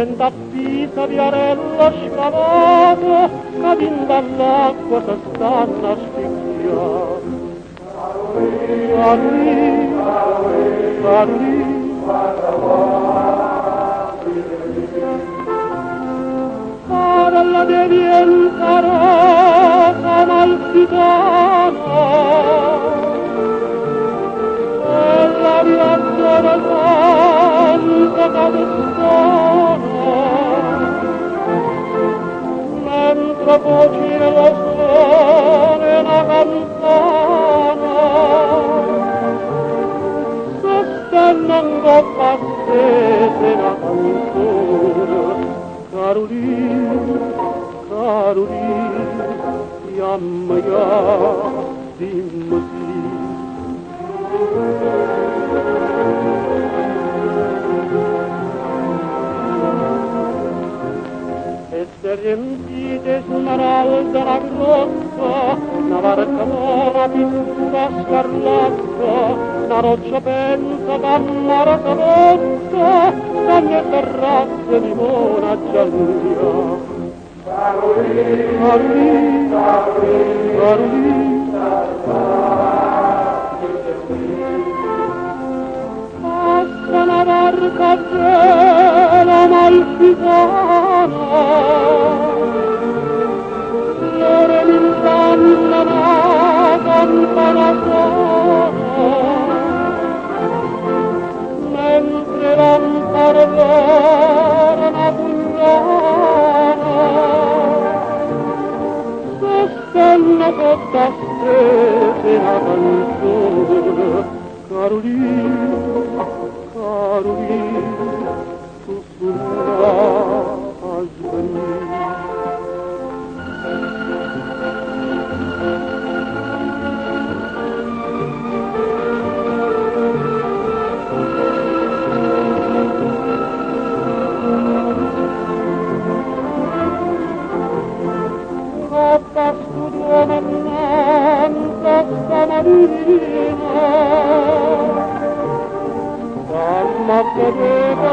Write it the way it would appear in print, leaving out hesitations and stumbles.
diventa pizza di arello scavato, cadendo dall'acqua si stanno a spicchiare. Parla diventerà amalfitana, e la viaggia del santo cadestana, mentre voci nello suone una campana, sostenendo passete una canzone. Caroline, chiama ya, dimmi sì. E se riempite smeralda la grotta, una barca nuova piccola scarlatta, una roccia pensa d'ammare salotta, dalle terrazze di Mona Giallia. Carolina, passa una barca bella amalfitana, loro l'infanno una campana suona, mentre lampare l'ora una bullana, sostenno tutta strette una canzone. Caroline, sussurra a svenire. Rotta studione innanzi stamattina, damma vedere